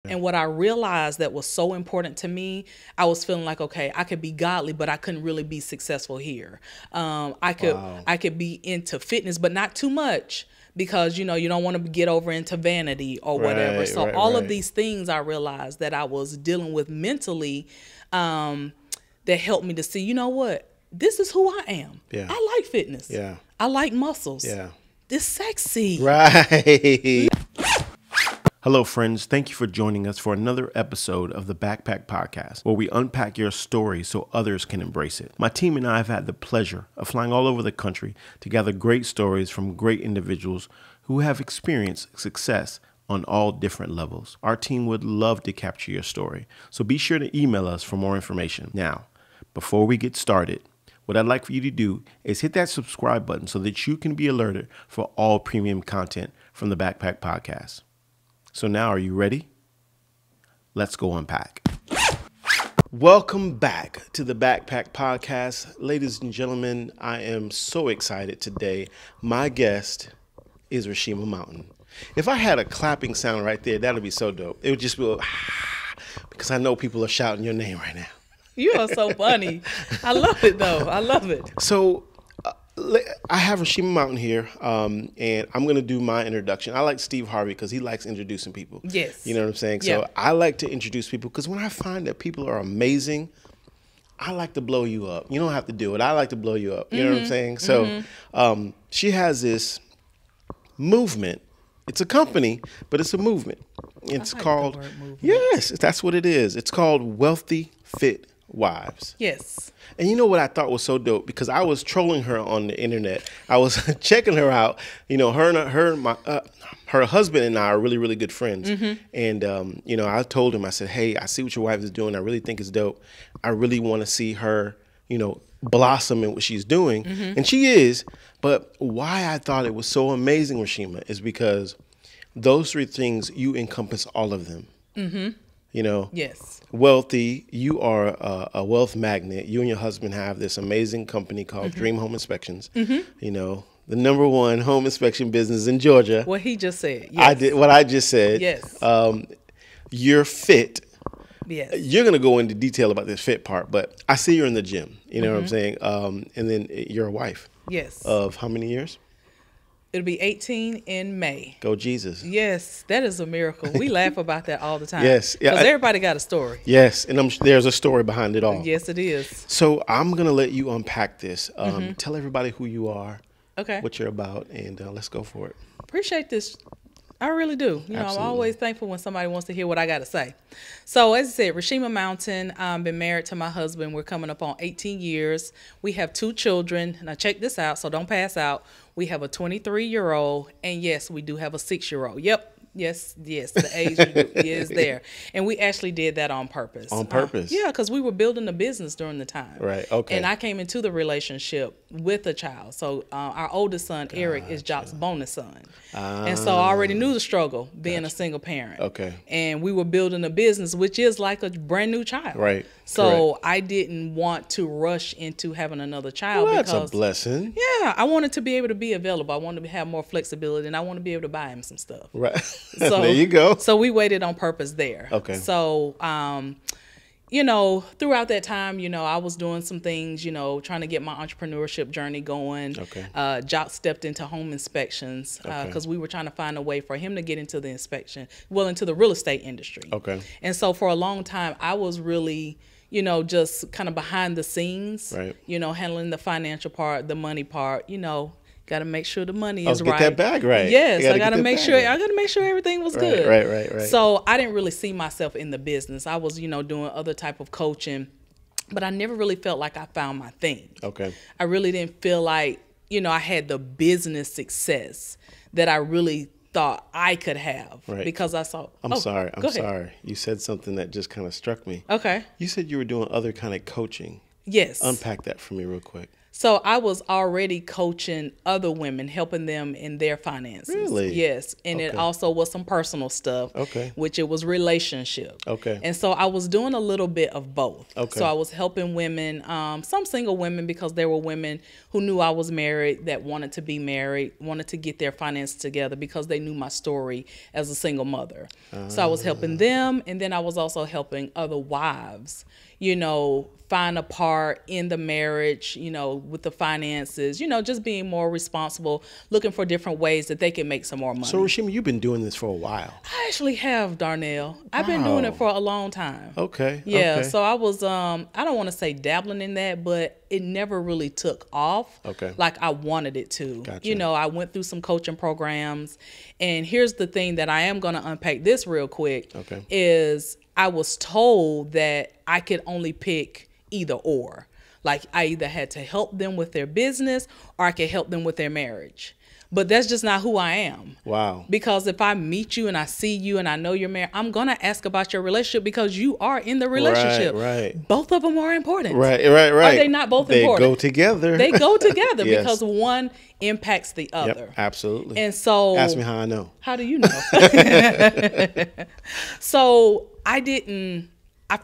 And what I realized that was so important to me, I was feeling like, okay, I could be godly, but I couldn't really be successful here. I could be into fitness, but not too much, because you don't want to get over into vanity or whatever. So all of these things I realized that I was dealing with mentally, that helped me to see, you know what, this is who I am. Yeah. I like fitness. Yeah. I like muscles. Yeah. It's sexy. Right. Hello, friends. Thank you for joining us for another episode of the Backpack Podcast, where we unpack your story so others can embrace it. My team and I have had the pleasure of flying all over the country to gather great stories from great individuals who have experienced success on all different levels. Our team would love to capture your story, so be sure to email us for more information. Now, before we get started, what I'd like for you to do is hit that subscribe button so that you can be alerted for all premium content from the Backpack Podcast. So now, are you ready? Let's go unpack. Welcome back to the Backpack Podcast. Ladies and gentlemen, I am so excited today. My guest is Reshema Mountain. If I had a clapping sound right there, that would be so dope. It would just be, because I know people are shouting your name right now. You are so funny. I love it, though. I love it. So I have Reshema Mountain here, and I'm going to do my introduction. I like Steve Harvey because he likes introducing people. Yes. You know what I'm saying? Yeah. So I like to introduce people because when I find that people are amazing, I like to blow you up. You don't have to do it. I like to blow you up. You know what I'm saying? So she has this movement. It's a company, but it's a movement. It's called, the word movement. Yes, that's what it is. It's called Wealthy Fit Wives. Yes. And you know what I thought was so dope? Because I was trolling her on the internet. I was checking her out. You know, her husband and I are really, really good friends. And, I told him, I said, hey, I see what your wife is doing. I really think it's dope. I really want to see her, blossom in what she's doing. And she is. But why I thought it was so amazing, Reshema, is because those three things, you encompass all of them. Yes. Wealthy, you are a wealth magnet. You and your husband have this amazing company called Dream Home Inspections. The #1 home inspection business in Georgia. What he just said. Yes. I did what I just said. Yes. You're fit. Yes. You're going to go into detail about this fit part, but I see you're in the gym. You know what I'm saying? And then you're a wife. Yes. Of how many years? It'll be 18 in May. Go Jesus. Yes, that is a miracle. We laugh about that all the time. Yes. Because everybody got a story. Yes, and there's a story behind it all. Yes, it is. So I'm going to let you unpack this. Tell everybody who you are, okay, what you're about, and let's go for it. Appreciate this. I really do. I'm Absolutely. always thankful when somebody wants to hear what I got to say. So as I said, Reshema Mountain, been married to my husband. We're coming up on 18 years. We have 2 children. Now check this out, so don't pass out. We have a 23-year-old, and yes, we do have a 6-year-old. Yep. Yes, the age is there. And we actually did that on purpose. On purpose? Yeah, because we were building a business during the time. Right, okay. And I came into the relationship with a child. So our oldest son, Eric, is Jacques' bonus son. And so I already knew the struggle being a single parent. Okay. And we were building a business, which is like a brand new child. Right. So Correct. I didn't want to rush into having another child. Well, that's because, a blessing. Yeah, I wanted to be able to be available. I wanted to have more flexibility, and I want to be able to buy him some stuff. Right. So, there you go. So we waited on purpose there. Okay. So, throughout that time, I was doing some things, trying to get my entrepreneurship journey going. Okay. Jacques stepped into home inspections because we were trying to find a way for him to get into the into the real estate industry. Okay. And so for a long time, I was really, just kind of behind the scenes, right. Handling the financial part, the money part, got to make sure the money is right. Get that bag right. Yes, I got to make sure. I got to make sure everything was good. Right. So I didn't really see myself in the business. I was, doing other type of coaching, but I never really felt like I found my thing. Okay. I really didn't feel like, I had the business success that I really thought I could have. Right. Because I saw. I'm sorry. You said something that just kind of struck me. Okay. You said you were doing other kind of coaching. Yes. Unpack that for me real quick. So I was already coaching other women, helping them in their finances. Really? Yes. And it also was some personal stuff, which it was relationship. And so I was doing a little bit of both. So I was helping women, some single women, because there were women who knew I was married that wanted to be married, wanted to get their finances together because they knew my story as a single mother. So I was helping them. And then I was also helping other wives, you know, find a part in the marriage, you know, with the finances, you know, just being more responsible, looking for different ways that they can make some more money. So, Reshema, you've been doing this for a while. I actually have, Darnell. I've been doing it for a long time. Yeah. So I was, I don't want to say dabbling in that, but it never really took off like I wanted it to. You know, I went through some coaching programs, and here's the thing that I am going to unpack this real quick is I was told that I could only pick either or. Like I either had to help them with their business or I could help them with their marriage. But that's just not who I am. Wow. Because if I meet you and I see you and I know you're married, I'm going to ask about your relationship because you are in the relationship. Right. Both of them are important. Right. Are they not both important? They go together. They go together because one impacts the other. Yep, absolutely. And so... Ask me how I know. How do you know? So I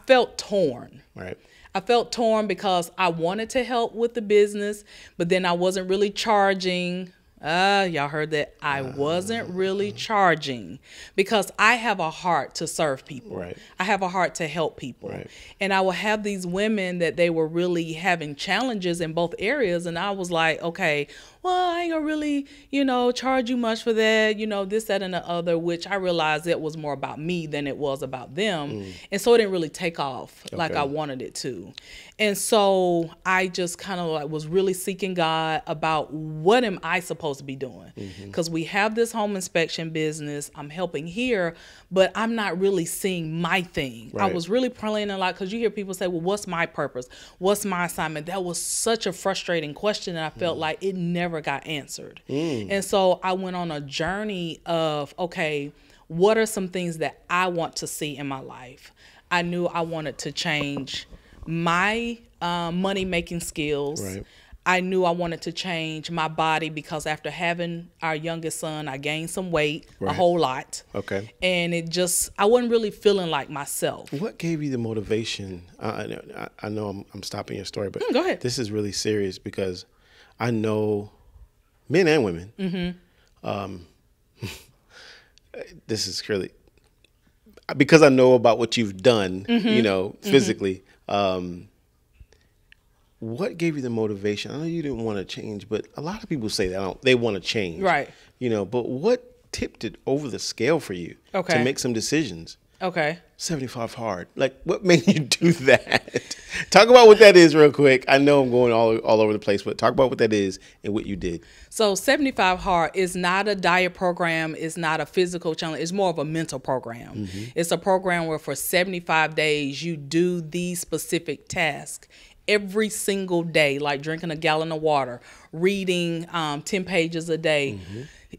felt torn. Right. I felt torn because I wanted to help with the business, but then I wasn't really charging. Y'all heard that. I wasn't really charging because I have a heart to serve people. Right. I have a heart to help people. Right. And I will have these women that they were really having challenges in both areas. And I was like, okay, well, I ain't gonna really, you know, charge you much for that, you know, this, that, and the other, which I realized it was more about me than it was about them. And so it didn't really take off like I wanted it to. And so I just kind of like was really seeking God about what am I supposed to be doing? Because we have this home inspection business. I'm helping here, but I'm not really seeing my thing. Right. I was really praying a lot because you hear people say, well, what's my purpose? What's my assignment? That was such a frustrating question. And I felt like it never got answered. And so I went on a journey of, okay, what are some things that I want to see in my life? I knew I wanted to change my money-making skills. Right. I knew I wanted to change my body because after having our youngest son, I gained some weight, a whole lot. And it just, I wasn't really feeling like myself. What gave you the motivation? I know I'm stopping your story, but go ahead. This is really serious because I know men and women. This is really, because I know about what you've done, you know, physically. What gave you the motivation? I know you didn't want to change, but a lot of people say they want to change. Right. You know, but what tipped it over the scale for you to make some decisions? 75 hard. Like, what made you do that? Talk about what that is real quick. I know I'm going all over the place, but talk about what that is and what you did. So 75 hard is not a diet program. It's not a physical challenge. It's more of a mental program. It's a program where for 75 days you do these specific tasks every single day, like drinking a gallon of water, reading 10 pages a day.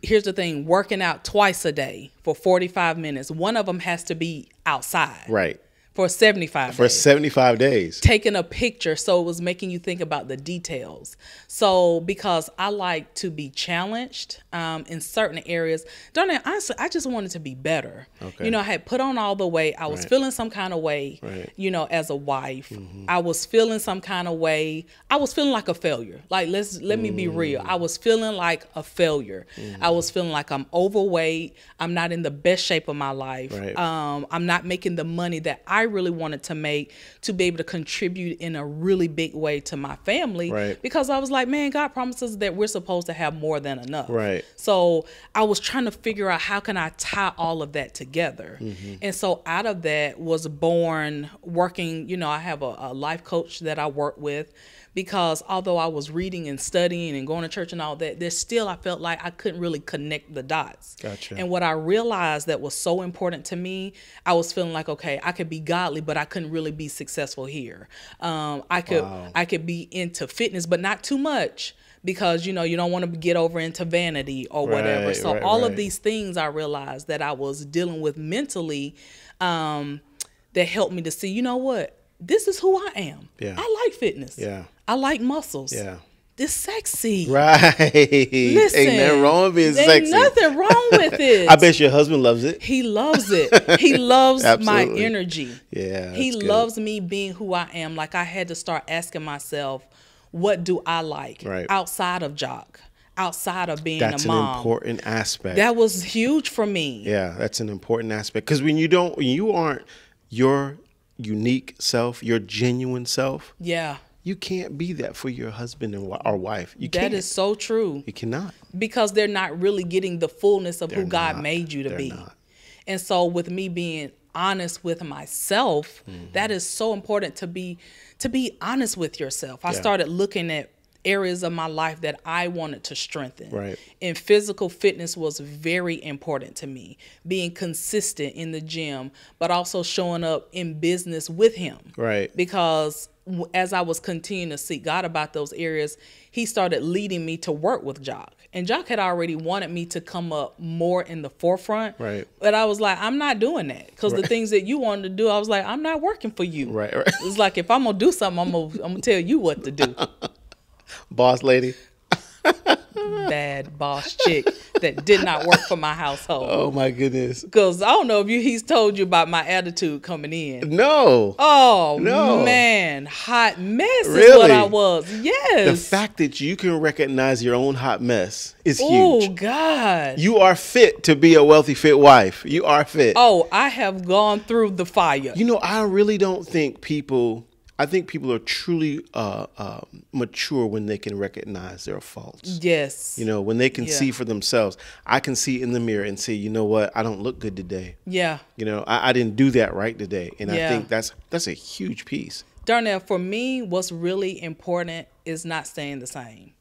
Here's the thing, working out twice a day for 45 minutes. One of them has to be outside. Right. For 75 days. For 75 days. Taking a picture, so it was making you think about the details. So because I like to be challenged in certain areas, Darnell, honestly, I just wanted to be better. You know, I had put on all the weight. I was feeling some kind of way, you know, as a wife. I was feeling some kind of way. I was feeling like a failure. Like, let me be real. I was feeling like a failure. I was feeling like I'm overweight. I'm not in the best shape of my life. I'm not making the money that I really wanted to make to be able to contribute in a really big way to my family, because I was like, man, God promises that we're supposed to have more than enough. So I was trying to figure out how can I tie all of that together. And so out of that was born working, you know, I have a life coach that I work with, because although I was reading and studying and going to church and all that, there's still, I felt like I couldn't really connect the dots. And what I realized that was so important to me, I was feeling like, okay, I could be godly, but I couldn't really be successful here. I could be into fitness, but not too much, because, you know, you don't want to get over into vanity or whatever. So all of these things I realized that I was dealing with mentally, that helped me to see, you know what, this is who I am. I like fitness. I like muscles. it's sexy. Right. Listen, ain't nothing wrong with being sexy. Ain't nothing wrong with it. I bet your husband loves it. He loves it. He loves my energy. Yeah. He loves me being who I am. Like, I had to start asking myself, what do I like outside of Jacques? Outside of being a mom. That's an important aspect. That was huge for me. Yeah, that's an important aspect. Because when you aren't your unique self, your genuine self. Yeah. You can't be that for your husband or wife. You can't. That is so true. You cannot. Because they're not really getting the fullness of who God made you to be. Not. And so with me being honest with myself, that is so important to be honest with yourself. I started looking at areas of my life that I wanted to strengthen. Right. And physical fitness was very important to me. Being consistent in the gym, but also showing up in business with him. Right. Because as I was continuing to seek God about those areas, he started leading me to work with Jacques. And Jacques had already wanted me to come up more in the forefront. Right. But I was like, I'm not doing that. Because the things that you wanted to do, I was like, I'm not working for you. Right. It's like, if I'm going to do something, I'm going to tell you what to do. Boss lady. Bad boss chick that did not work for my household. Oh my goodness. Because I don't know if he's told you about my attitude coming in. No. Oh no. Man, hot mess is what I was. Yes. The fact that you can recognize your own hot mess is huge. Oh God. You are fit to be a wealthy, fit wife. You are fit. Oh, I have gone through the fire. You know, I really don't think people. I think people are truly mature when they can recognize their faults. Yes. You know, when they can see for themselves. I can see in the mirror and say, you know what, I don't look good today. Yeah. You know, I didn't do that right today. And I think that's a huge piece. Darnell, for me, what's really important is not staying the same.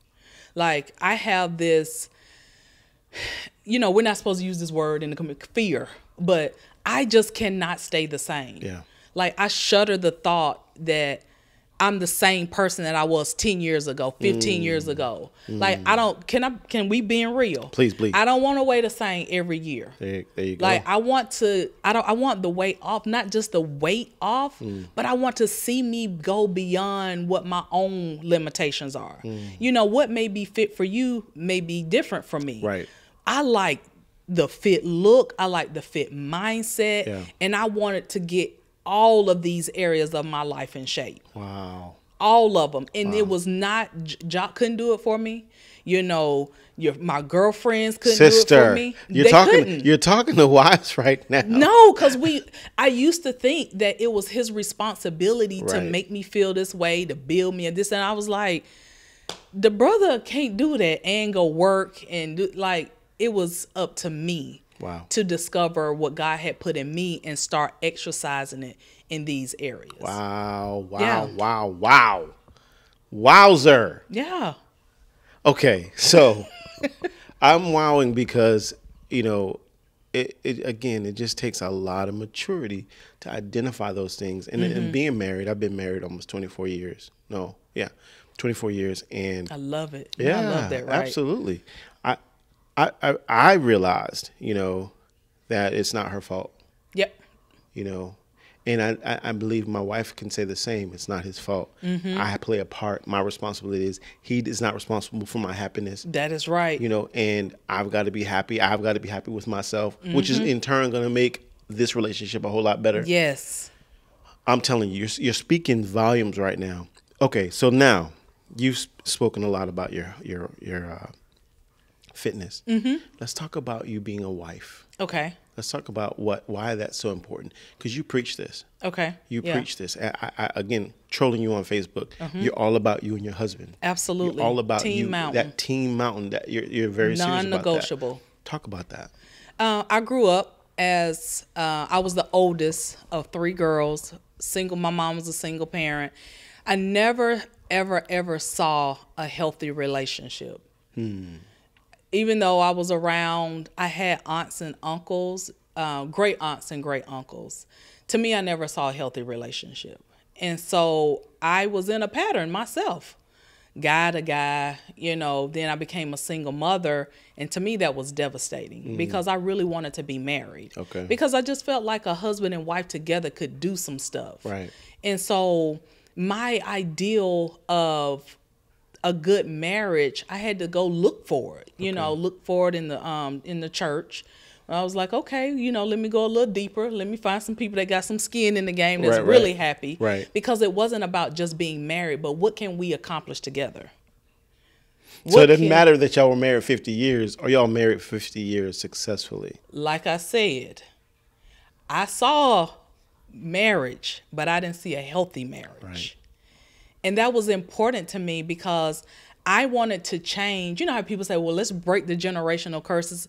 Like, I have this, you know, we're not supposed to use this word in the fear, but I just cannot stay the same. Yeah. Like, I shudder the thought that I'm the same person that I was 10 years ago, 15 years ago. Like, I don't, can we be real? Please. I don't want to weigh the same every year. There you go. Like, I want the weight off, not just the weight off, but I want to see me go beyond what my own limitations are. You know, what may be fit for you may be different from me. Right. I like the fit look. I like the fit mindset. Yeah. And I wanted to get all of these areas of my life in shape. Wow. All of them. And it was not, Jacques couldn't do it for me. You know, my girlfriends couldn't do it for me. You're talking to wives right now. No, because I used to think that it was his responsibility to make me feel this way, to build me and this. And I was like, the brother can't do that and go work and do, like, it was up to me. Wow. To discover what God had put in me and start exercising it in these areas. Wow. Yeah. Wow. Wowzer. Yeah. Okay. So I'm wowing because, you know, it just takes a lot of maturity to identify those things. And being married, I've been married almost 24 years. 24 years. And I love it. Yeah, I love that, right? Absolutely. I realized, you know, that it's not her fault. Yep. You know, and I believe my wife can say the same. It's not his fault. I play a part. My responsibility is he is not responsible for my happiness. That is right. You know, and I've got to be happy. I've got to be happy with myself, which is in turn going to make this relationship a whole lot better. Yes. I'm telling you, you're speaking volumes right now. Okay, so now you've spoken a lot about your fitness. Let's talk about you being a wife. Okay. Let's talk about why that's so important. Because you preach this. Okay. You preach this. I again, trolling you on Facebook. You're all about you and your husband. Absolutely. You're all about Team Mountain. That team mountain. That you're very serious about that. Non-negotiable. Talk about that. I grew up as I was the oldest of 3 girls. Single. My mom was a single parent. I never, ever saw a healthy relationship. Even though I was around, I had aunts and uncles, great aunts and great uncles. To me, I never saw a healthy relationship. And so I was in a pattern myself. Guy to guy, you know, then I became a single mother. And to me, that was devastating because I really wanted to be married. Okay. Because I just felt like a husband and wife together could do some stuff. Right. And so my ideal of a good marriage, I had to go look for it, look for it in the church. I was like, okay, let me go a little deeper. Let me find some people that got some skin in the game that's really happy. Right. Because it wasn't about just being married, but what can we accomplish together? So it doesn't matter that y'all were married 50 years or y'all married 50 years successfully. Like I said, I saw marriage, but I didn't see a healthy marriage. Right. And that was important to me because I wanted to change. You know how people say, well, let's break the generational curses.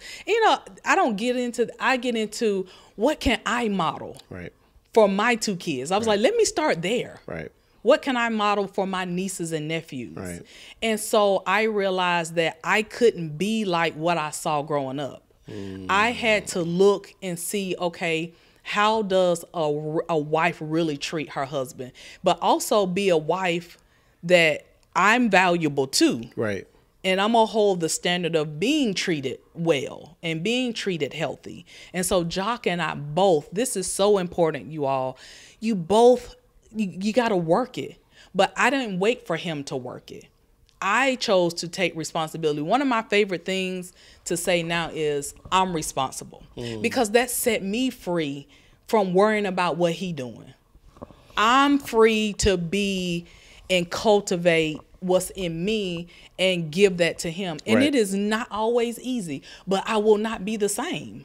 I get into what can I model for my two kids. I was like, let me start there. Right. What can I model for my nieces and nephews? Right. And so I realized that I couldn't be like what I saw growing up. I had to look and see, okay, how does a wife really treat her husband? But also be a wife that I'm valuable too. Right. And I'm going to hold the standard of being treated well and being treated healthy. And so Jacques and I both, this is so important, you all. You both, you got to work it. But I didn't wait for him to work it. I chose to take responsibility. One of my favorite things to say now is I'm responsible because that set me free from worrying about what he doing. I'm free to be and cultivate what's in me and give that to him. And it is not always easy, but I will not be the same.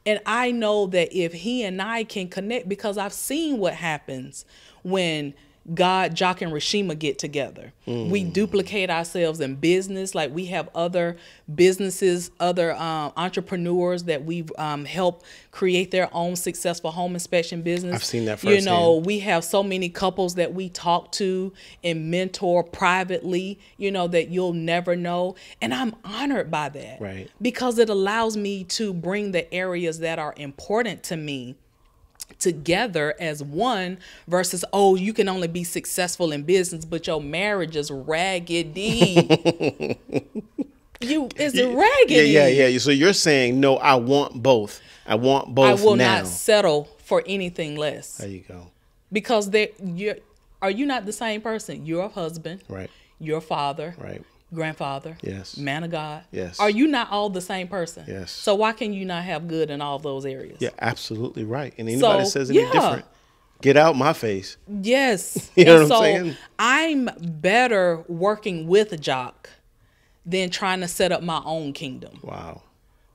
And I know that if he and I can connect, because I've seen what happens when Jacques and Reshema get together. We duplicate ourselves in business. Like we have other businesses, other entrepreneurs that we've helped create their own successful home inspection business. I've seen that firsthand. We have so many couples that we talk to and mentor privately, that you'll never know. And I'm honored by that. Right. Because it allows me to bring the areas that are important to me together as one versus, you can only be successful in business, but your marriage is raggedy. It's raggedy. Yeah. So you're saying, no, I want both. I want both. I will not settle for anything less. There you go. Because are you not the same person? You're a husband. Right. You're a father. Right. Grandfather. Yes. Man of God. Yes. Are you not all the same person? Yes. So why can you not have good in all those areas? Yeah, absolutely right. And anybody says any different, get out my face. Yes. You know what I'm saying? I'm better working with Jacques than trying to set up my own kingdom. Wow.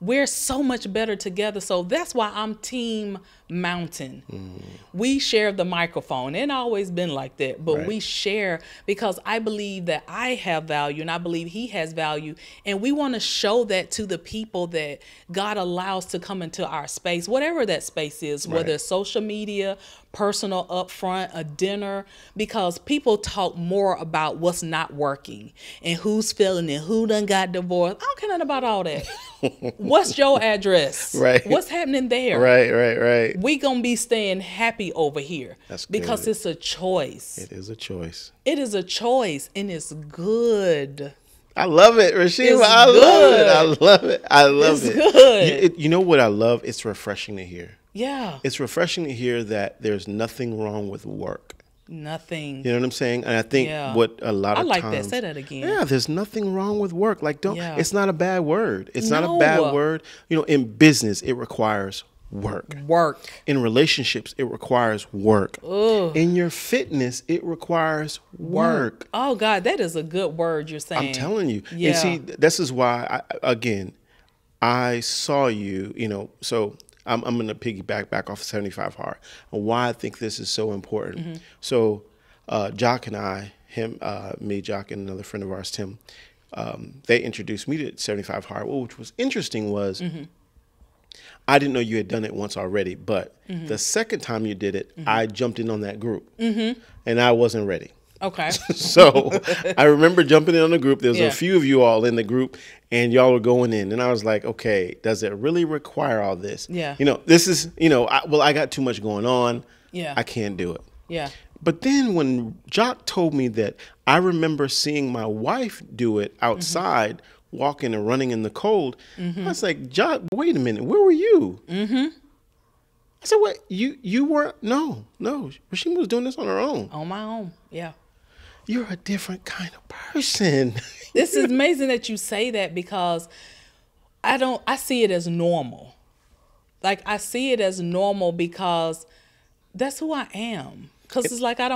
We're so much better together. So that's why I'm Team Mountain. We share the microphone. It's always been like that, but we share because I believe that I have value and I believe he has value. And we want to show that to the people that God allows to come into our space, whatever that space is, whether it's social media, personal upfront, a dinner, because people talk more about what's not working and who's failing and who done got divorced. I don't care nothing about all that. What's your address? Right. What's happening there? Right. We gonna be staying happy over here. That's good. Because it's a choice. It is a choice. It is a choice, and it's good. I love it, Reshema. I love it. It's good. You know what I love? It's refreshing to hear. Yeah. It's refreshing to hear that there's nothing wrong with work. Nothing. You know what I'm saying? And I think what a lot of times. I like that. Say that again. Yeah, there's nothing wrong with work. Like, it's not a bad word. It's not a No. bad word. In business, it requires work. In relationships, it requires work. Ugh. In your fitness, it requires work. Oh, God, that is a good word you're saying. I'm telling you. Yeah. And see, this is why, I saw you, so I'm going to piggyback back off of 75 Hard and why I think this is so important. So Jacques and I, me, Jacques, and another friend of ours, Tim, they introduced me to 75 Hard. Well, which was interesting was I didn't know you had done it once already, but the second time you did it, I jumped in on that group and I wasn't ready. Okay. So I remember jumping in on the group. There was a few of you all in the group and y'all were going in. And I was like, okay, does it really require all this? Yeah. This is, I got too much going on. Yeah. I can't do it. Yeah. But then when Jacques told me that, I remember seeing my wife do it outside, walking and running in the cold. I was like, Jacques, wait a minute. Where were you? I said, what? You weren't? No. Reshema was doing this on her own. On my own. Yeah. You're a different kind of person. This is amazing that you say that, because I see it as normal. Like, I see it as normal because that's who I am. Because it's like, I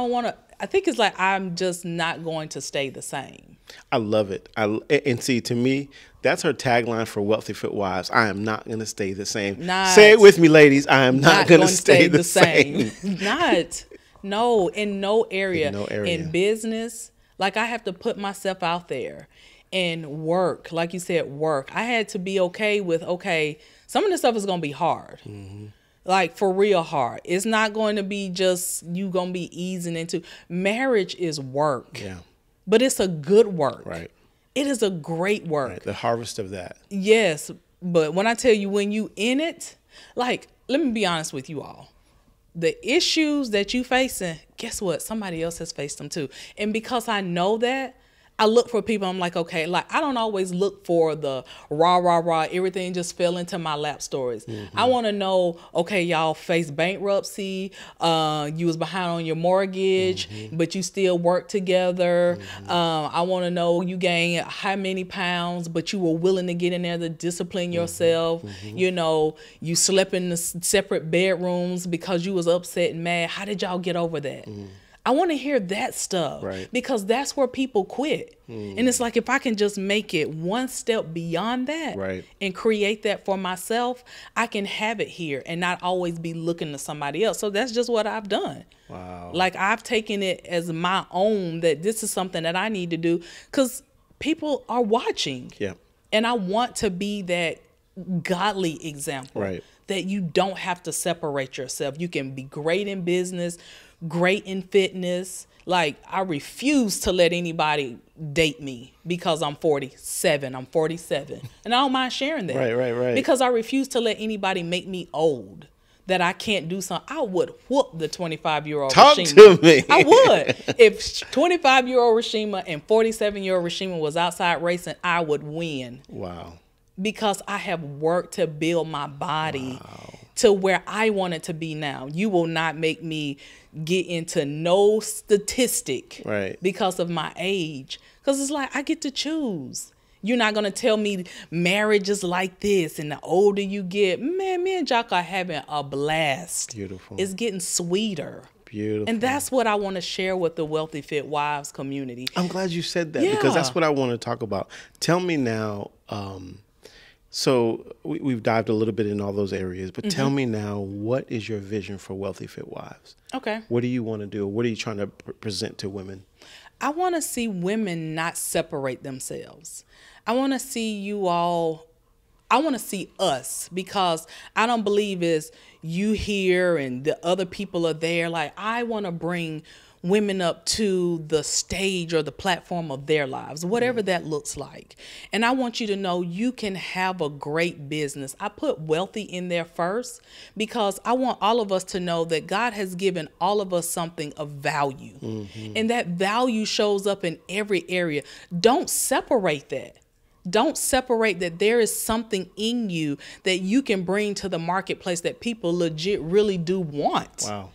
think it's like I'm just not going to stay the same. I love it. And see, to me, that's her tagline for Wealthy Fit Wives. I am not going to stay the same. Say it with me, ladies. I am not going to stay the same. No, in no area. In business, like, I have to put myself out there. And work, like you said, work. I had to be okay with, some of this stuff is going to be hard. Mm-hmm. Like, for real hard. It's not going to be just you going to be easing into. Marriage is work. Yeah. But it's a good work. Right. It is a great work. Right. The harvest of that. Yes. But when I tell you, when you in it, like, let me be honest with you all. The issues that you facing, guess what? Somebody else has faced them too. And because I know that, I look for people. I'm like, okay, like, I don't always look for the rah, everything just fell into my lap stories. Mm-hmm. I want to know, okay, y'all faced bankruptcy. You was behind on your mortgage, mm-hmm. but you still work together. Mm-hmm. I want to know you gained how many pounds, but you were willing to get in there to discipline yourself. Mm-hmm. You know, you slept in the separate bedrooms because you was upset and mad. How did y'all get over that? Mm-hmm. I want to hear that stuff, right, because that's where people quit. And it's like, if I can just make it one step beyond that, right, and create that for myself, I can have it here and not always be looking to somebody else. So that's just what I've done. Wow. Like, I've taken it as my own, that this is something that I need to do because people are watching. Yeah. And I want to be that godly example, right, that you don't have to separate yourself. You can be great in business, great in fitness. Like, I refuse to let anybody date me because I'm 47. I'm 47. And I don't mind sharing that. Right. Because I refuse to let anybody make me old, that I can't do something. I would whoop the 25-year-old Talk Reshema. To me. I would. If 25-year-old Reshema and 47-year-old Reshema was outside racing, I would win. Wow. Because I have worked to build my body to where I want it to be now. You will not make me get into no statistic because of my age. Because it's like, I get to choose. You're not going to tell me marriage is like this, and the older you get, man, me and Jacques are having a blast. Beautiful. It's getting sweeter. Beautiful. And that's what I want to share with the Wealthy Fit Wives community. I'm glad you said that, because that's what I want to talk about. Tell me now, so we've dived a little bit in all those areas, but tell me now, what is your vision for Wealthy Fit Wives? Okay. What do you want to do? What are you trying to present to women? I want to see women not separate themselves. I want to see you all, I want to see us, because I don't believe it's you here and the other people are there. Like, I want to bring women up to the stage or the platform of their lives, whatever that looks like. And I want you to know you can have a great business. I put wealthy in there first because I want all of us to know that God has given all of us something of value. And that value shows up in every area. Don't separate that. Don't separate that there is something in you that you can bring to the marketplace that people legit really do want. Wow.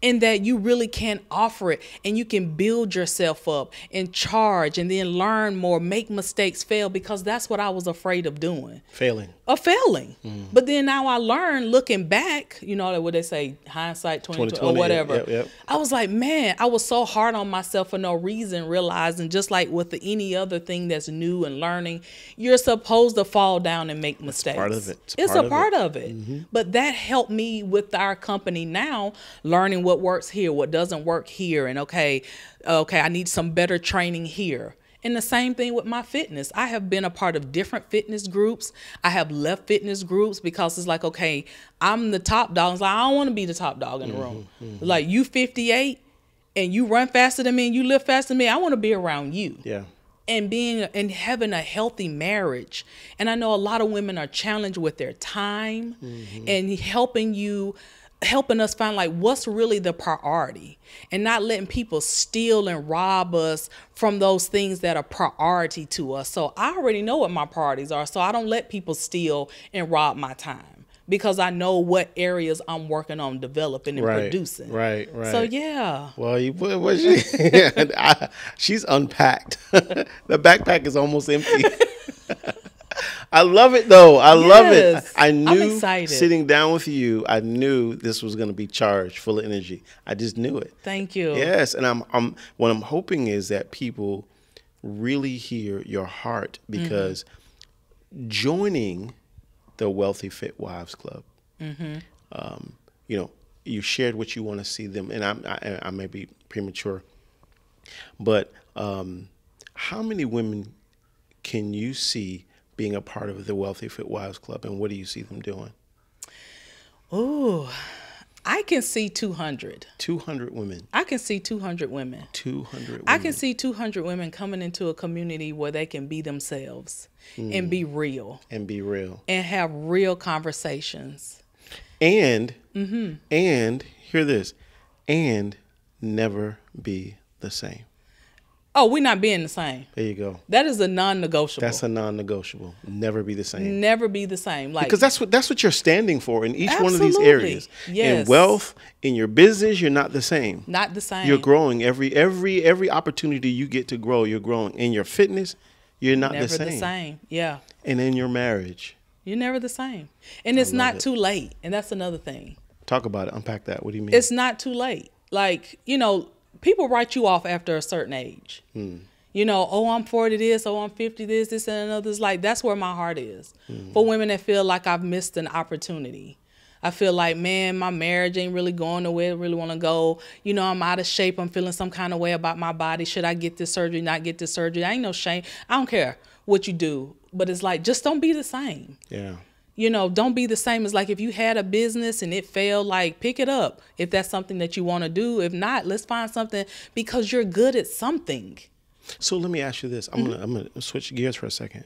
And that you really can offer it, and you can build yourself up and charge and then learn more, make mistakes, fail, because that's what I was afraid of doing. Failing. But then now I learned, looking back, you know what they say, hindsight 2020 or whatever. Yep. I was like, man, I was so hard on myself for no reason, realizing just like with any other thing that's new and learning, you're supposed to fall down and make mistakes. Part of it. It's a part of it. But that helped me with our company now, learning what works here, what doesn't work here, and okay, I need some better training here. And the same thing with my fitness. I have been a part of different fitness groups. I have left fitness groups because it's like, okay, I'm the top dog. It's like, I don't want to be the top dog in the room. Like, you 58 and you run faster than me and you lift faster than me. I want to be around you. Yeah. And being and having a healthy marriage. And I know a lot of women are challenged with their time and helping us find like what's really the priority, and not letting people steal and rob us from those things that are priority to us. So I already know what my priorities are, so I don't let people steal and rob my time, because I know what areas I'm working on developing and producing. Right. So yeah. Well, she's unpacked. The backpack is almost empty. I love it though. I love it. I knew sitting down with you, I knew this was going to be charged, full of energy. I just knew it. Thank you. Yes, and what I'm hoping is that people really hear your heart, because joining the Wealthy Fit Wives Club, you know, you shared what you want to see them, and I may be premature, but how many women can you see being a part of the Wealthy Fit Wives Club, and what do you see them doing? Oh, I can see 200. 200 women. I can see 200 women. 200 women. I can see 200 women coming into a community where they can be themselves and be real. And be real. And have real conversations. And hear this, and never be the same. Oh, we're not being the same. There you go. That is a non-negotiable. That's a non-negotiable. Never be the same. Never be the same. Like, because that's what you're standing for in each one of these areas. Yes. In wealth, in your business, you're not the same. Not the same. You're growing every opportunity you get to grow. You're growing. In your fitness, you're not the same. Never the same. Yeah. And in your marriage, you're never the same. And it's not too late. And that's another thing. Talk about it. Unpack that. What do you mean? It's not too late. Like, you know, people write you off after a certain age. You know, oh, I'm 40 this, oh, I'm 50 this and another. It's like, that's where my heart is. For women that feel like I've missed an opportunity. I feel like, man, my marriage ain't really going the way I really want to go. You know, I'm out of shape. I'm feeling some kind of way about my body. Should I get this surgery, not get this surgery? I ain't no shame. I don't care what you do. But it's like, just don't be the same. Yeah. You know, don't be the same. It's like, if you had a business and it failed, like, pick it up if that's something that you want to do. If not, let's find something, because you're good at something. So let me ask you this. I'm gonna switch gears for a second,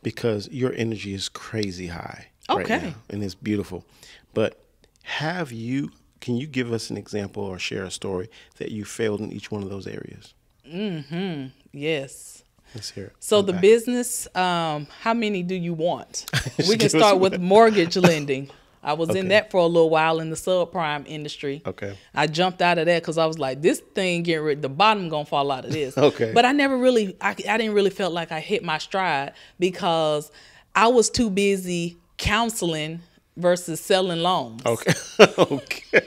because your energy is crazy high right now, and it's beautiful. But can you give us an example or share a story that you failed in each one of those areas? Yes. Let's hear it. So the business, how many do you want? We can start with mortgage lending. I was in that for a little while in the subprime industry. Okay. I jumped out of that because I was like, this thing getting rid, the bottom gonna fall out of this. Okay. But I never really, I didn't really feel like I hit my stride, because I was too busy counseling versus selling loans. Okay. Okay.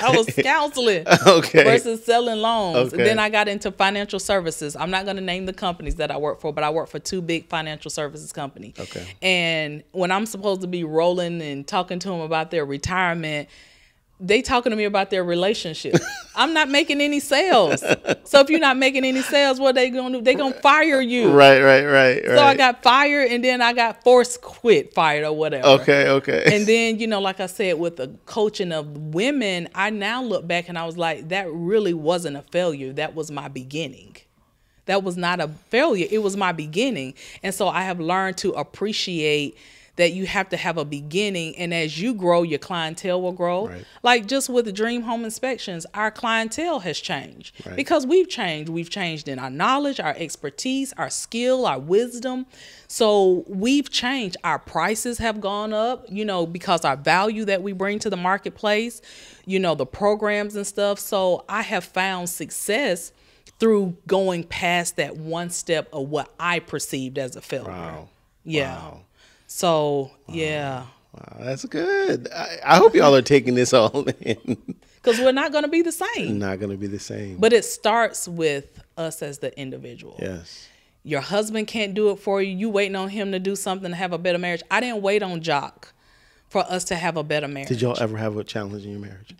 I was counseling versus selling loans. Okay. Then I got into financial services. I'm not going to name the companies that I work for, but I work for 2 big financial services companies. Okay. And when I'm supposed to be rolling and talking to them about their retirement, they talking to me about their relationship. I'm not making any sales. So if you're not making any sales, what they going to do? They going to fire you. Right. So I got fired, and then I got forced quit, fired or whatever. Okay. And then, you know, like I said, with the coaching of women, I now look back and I was like, that really wasn't a failure. That was my beginning. That was not a failure. It was my beginning. And so I have learned to appreciate that you have to have a beginning, and as you grow, your clientele will grow. Right. Like just with the Dream Home Inspections, our clientele has changed because we've changed. We've changed in our knowledge, our expertise, our skill, our wisdom. So we've changed. Our prices have gone up, you know, because our value that we bring to the marketplace, you know, the programs and stuff. So I have found success through going past that one step of what I perceived as a failure. Wow. Yeah. Wow. So, yeah. Wow, that's good. I hope y'all are taking this all in. Because we're not going to be the same. Not going to be the same. But it starts with us as the individual. Yes. Your husband can't do it for you. You waiting on him to do something to have a better marriage. I didn't wait on Jacques for us to have a better marriage. Did y'all ever have a challenge in your marriage?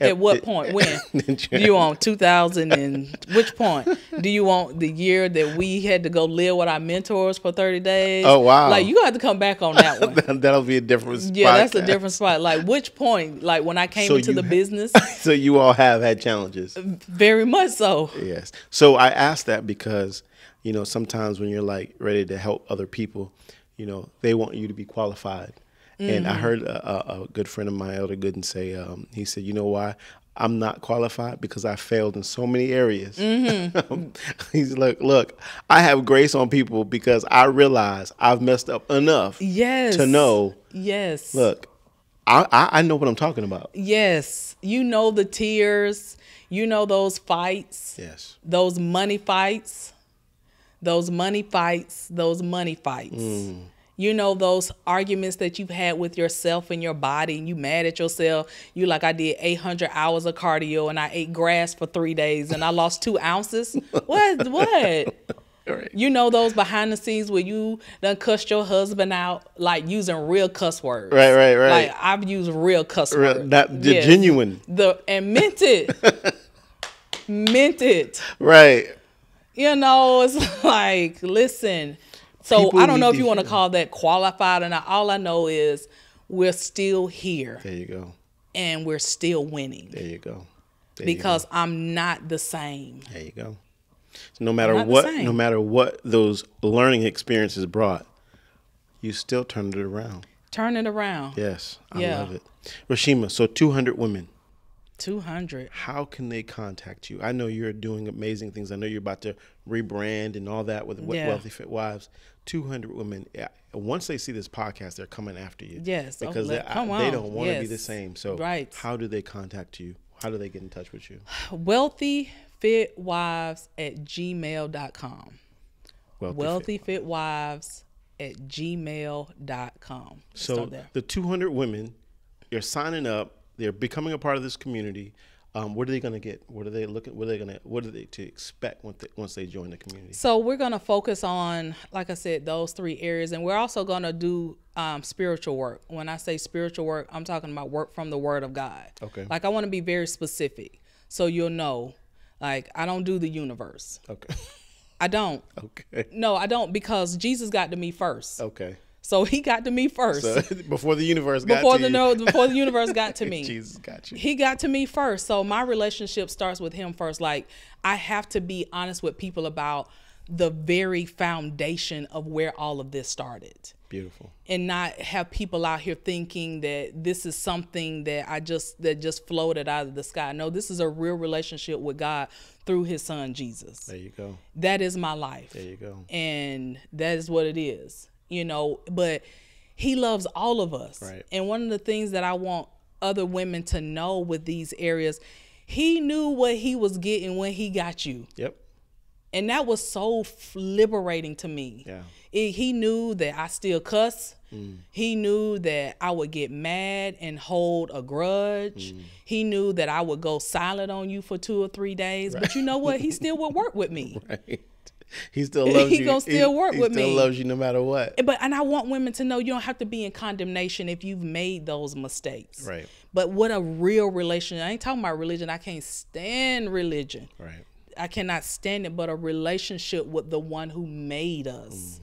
At what point? When? Do you want 2000 and which point? Do you want the year that we had to go live with our mentors for 30 days? Oh, wow. Like, you have to come back on that one. That'll be a different spot. Yeah, that's a different spot. Like, which point? Like, when I came into the business. So you all have had challenges? Very much so. Yes. So I asked that because, you know, sometimes when you're like ready to help other people, you know, they want you to be qualified. And I heard a good friend of mine, Elder Gooden, say, he said, you know why? I'm not qualified because I failed in so many areas. Mm-hmm. He's like, look, I have grace on people because I realize I've messed up enough to know. Yes. Look, I know what I'm talking about. Yes. You know the tears. You know those fights. Yes. Those money fights. Those money fights. Those money fights. You know those arguments that you've had with yourself and your body, and you mad at yourself. You like, I did 800 hours of cardio and I ate grass for 3 days and I lost 2 ounces. What? Right. You know those behind the scenes where you done cussed your husband out, like using real cuss words. Right. Like I've used real cuss words. Not genuine. And meant it. Meant it. Right. You know, it's like, listen. So people, I don't know if you want to call that qualified or not. All I know is we're still here. There you go. And we're still winning. There you go. Because I'm not the same. There you go. So no matter what those learning experiences brought, you still turned it around. Turn it around. Yes. I love it. Reshema, so 200 women. 200. How can they contact you? I know you're doing amazing things. I know you're about to rebrand and all that with Wealthy Fit Wives. 200 women. Once they see this podcast, they're coming after you. Yes. Because they don't want to be the same. So how do they contact you? How do they get in touch with you? wealthyfitwives@gmail.com. wealthyfitwives@gmail.com. So the 200 women, you're signing up. They're becoming a part of this community. What are they going to get? What are they looking? What are they to expect once they join the community? So we're going to focus on, like I said, those 3 areas, and we're also going to do spiritual work. When I say spiritual work, I'm talking about work from the Word of God. Okay. Like, I want to be very specific, so you'll know. Like, I don't do the universe. Okay. I don't. Okay. No, I don't, because Jesus got to me first. Okay. So he got to me first. So before the universe got to you. Before the universe got to me. Jesus got you. He got to me first. So my relationship starts with him first. Like, I have to be honest with people about the very foundation of where all of this started. Beautiful. And not have people out here thinking that this is something that just floated out of the sky. No, this is a real relationship with God through his son, Jesus. There you go. That is my life. There you go. And that is what it is. You know, but he loves all of us. Right. And one of the things that I want other women to know with these areas, he knew what he was getting when he got you. Yep. And that was so liberating to me. Yeah. He knew that I still cuss. He knew that I would get mad and hold a grudge. He knew that I would go silent on you for 2 or 3 days. Right. But you know what? He still would work with me. Right. He still loves you. He gonna still work with me. He still loves you no matter what. And I want women to know you don't have to be in condemnation if you've made those mistakes. Right. But what a real relationship. I ain't talking about religion. I can't stand religion. Right. I cannot stand it, but a relationship with the one who made us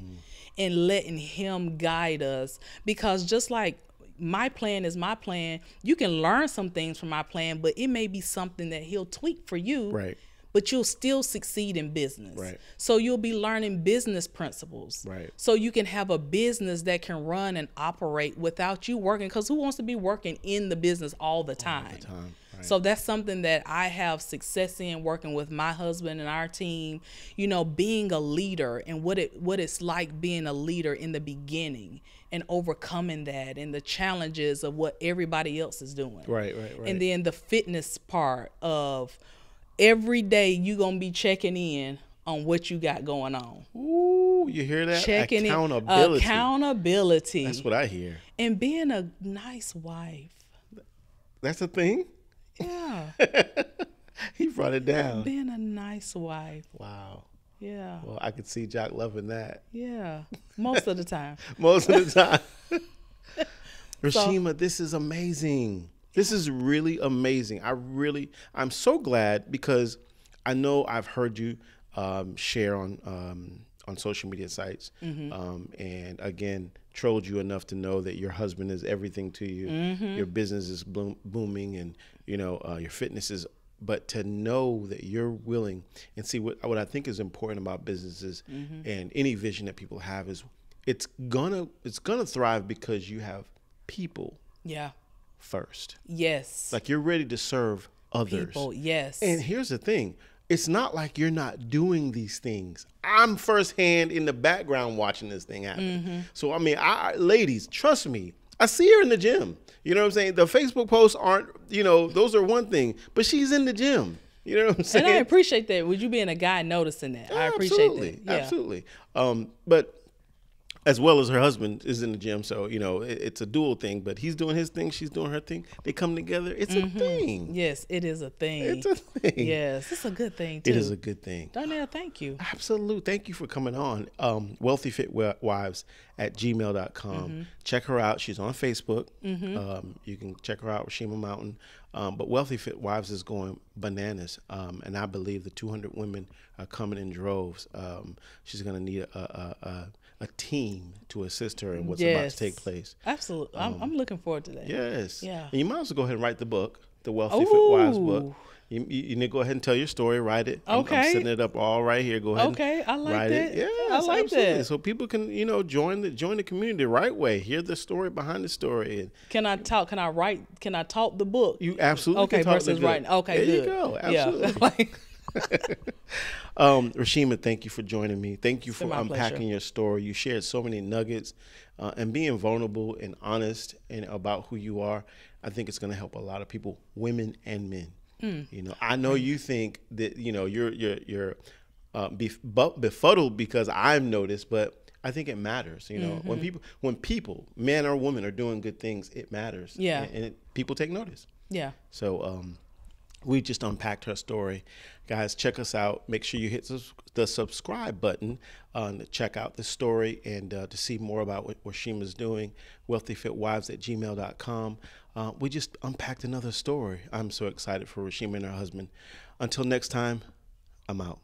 and letting him guide us. Because just like my plan is my plan, you can learn some things from my plan, but it may be something that he'll tweak for you. Right. But you'll still succeed in business. Right. So you'll be learning business principles. Right. So you can have a business that can run and operate without you working. Because who wants to be working in the business all the time? All the time. Right. So that's something that I have success in, working with my husband and our team. You know, being a leader and what it's like being a leader in the beginning and overcoming that and the challenges of what everybody else is doing. Right. And then the fitness part of every day you gonna be checking in on what you got going on. Ooh, you hear that? Checking accountability. Accountability. That's what I hear. And being a nice wife. That's a thing? Yeah. He brought it down. Being a nice wife. Wow. Yeah. Well, I could see Jacques loving that. Yeah. Most of the time. Most of the time. Reshema, this is amazing. This is really amazing. I'm so glad because I know I've heard you share on social media sites and again, trolled you enough to know that your husband is everything to you. Your business is booming and, you know, your fitness is, but to know that you're willing and see what I think is important about businesses and any vision that people have is it's gonna thrive because you have people. Yeah. First. Yes. Like you're ready to serve others. People, yes. And here's the thing. It's not like you're not doing these things. I'm firsthand in the background watching this thing happen. So, I mean, ladies, trust me. I see her in the gym. You know what I'm saying? The Facebook posts aren't, those are one thing. But she's in the gym. You know what I'm saying? And I appreciate that. With you being a guy noticing that. I appreciate that. Yeah. Absolutely. But as well as her husband is in the gym. So, it's a dual thing, but he's doing his thing. She's doing her thing. They come together. It's a thing. Yes, it is a thing. It's a thing. Yes, it's a good thing too. It is a good thing. Darnell, thank you. Absolutely. Thank you for coming on. WealthyFitWives@gmail.com. Check her out. She's on Facebook. You can check her out, Reshema Mountain. But Wealthy Fit Wives is going bananas. And I believe the 200 women are coming in droves. She's going to need a team to assist her in what's about to take place. Absolutely. I'm looking forward to that. Yes. Yeah. And you might as well go ahead and write the book, the Wealthy Fit Wives book. You need to go ahead and tell your story, write it. Okay. I'm setting it up all right here. Go ahead I and like write that. it. Yes, I like absolutely. that. So people can, join the community the right way. Hear the story behind the story. And Can I talk? Can I write? Can I talk the book? you absolutely can talk versus the book. writing. Okay, there good. you go. Absolutely. Reshema, thank you for joining me. Thank you for unpacking your story. You shared so many nuggets and being vulnerable and honest and about who you are. I think it's going to help a lot of people, women and men. I know you think that you're befuddled because I've noticed, but I think it matters. When people, men or women, are doing good things, it matters. Yeah, and people take notice. Yeah. So we just unpacked her story. Guys, check us out. Make sure you hit the subscribe button to check out the story and to see more about what Reshema's doing. WealthyFitWives@gmail.com. We just unpacked another story. I'm so excited for Reshema and her husband. Until next time, I'm out.